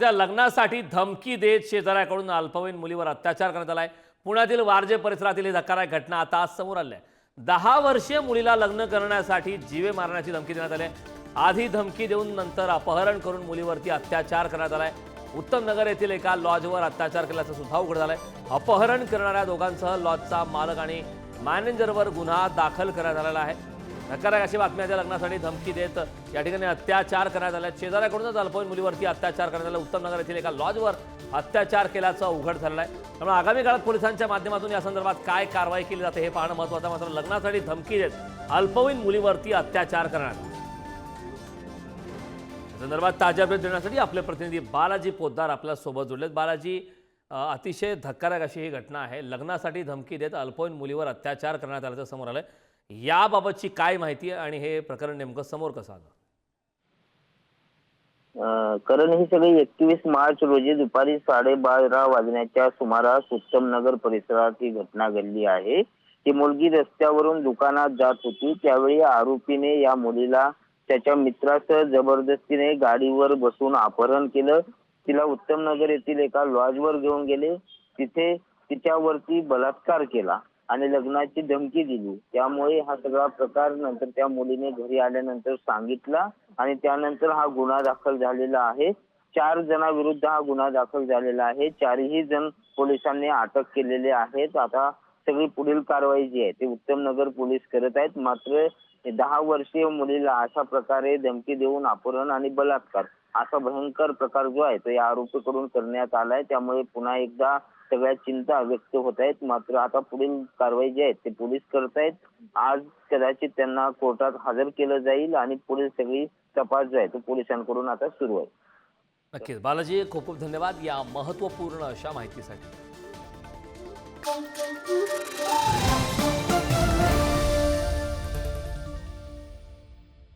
दाखवत्या लग्नासाठी धमकी देत शेजाऱ्याकडून अल्पवयीन मुलीवर अत्याचार करण्यात आलाय। पुण्यातील वारजे परिसरातील ही धक्कादायक घटना आता आज समोर आली आहे। 10 वर्षीय मुलीला लग्न करण्यासाठी जीवे मारण्याची धमकी देण्यात आली आहे। आधी धमकी देऊन नंतर अपहरण करून मुलीवरती अत्याचार करण्यात आलाय। उत्तम नगर येथील एका लॉजवर अत्याचार केल्याचं सुद्धा उघड झालंय। अपहरण करणाऱ्या दोघांसह लॉजचा मालक आणि मॅनेजरवर गुन्हा दाखल करण्यात आलेला आहे। धक्कादायक अशी बातमी आहे। लग्नासाठी धमकी देत या ठिकाणी अत्याचार करण्यात आला। शेजाऱ्याकडूनच अल्पवयीन मुलीवरती अत्याचार करण्यात आला। उत्तम नगर येथील एका लॉजवर अत्याचार केल्याचं उघड झालेलं आहे। त्यामुळे आगामी काळात पोलिसांच्या माध्यमातून या संदर्भात काय कारवाई केली जाते हे पाहणं महत्त्वाचं आहे। मात्र लग्नासाठी धमकी देत अल्पवयीन मुलीवरती अत्याचार करण्यात आला। या संदर्भात ताज्या अपडेट देण्यासाठी आपले प्रतिनिधी बालाजी पोद्दार आपल्या सोबत जोडलेत। बालाजी, अतिशय धक्कादायक अशी ही घटना आहे। लग्नासाठी धमकी देत अल्पवयीन मुलीवर अत्याचार करण्यात आल्याचं समोर आलंय। याबाबतची काय माहिती आहे आणि हे प्रकरण नेमकं समोर कसं आलं? कारण ही सगळी 21 मार्च रोजी दुपारी 12:30 वाजण्याच्या सुमारास उत्तम नगर परिसरात ही घटना घडली आहे। ती मुलगी रस्त्यावरून दुकानात जात होती। त्यावेळी आरोपीने या मुलीला त्याच्या मित्रासह जबरदस्तीने गाडीवर बसून अपहरण केलं। तिला उत्तम नगर येथील एका लॉजवर घेऊन गेले। तिथे तिच्यावरती बलात्कार केला आणि लग्नाची धमकी दिली। त्यामुळे हा सगळा प्रकार नंतर त्या मुलीने घरी आल्यानंतर सांगितला आणि त्यानंतर हा गुन्हा दाखल झालेला आहे। 4 जणांविरुद्ध हा गुन्हा दाखल झालेला आहे। 4ही जण पोलिसांनी अटक केलेले आहेत। आता सगळी पुढील कारवाई जी आहे ते उत्तम नगर पोलीस करत आहेत। मात्र 10 वर्षीय मुलीला अशा प्रकारे धमकी देऊन अपहरण आणि बलात्कार असा भयंकर प्रकार जो आहे तो या आरोपीकडून करण्यात आलाय। त्यामुळे पुन्हा एकदा सगळ्या चिंता व्यक्त होत आहेत। मात्र आता पुढील कारवाई जी आहे ते पोलीस करत आहेत। आज कदाचित त्यांना कोर्टात हजर केलं जाईल आणि पुढील सगळी तपास जो आहे तो पोलिसांकडून आता सुरू आहे। नक्कीच बालाजी, खूप खूप धन्यवाद या महत्त्वपूर्ण अशा माहितीसाठी।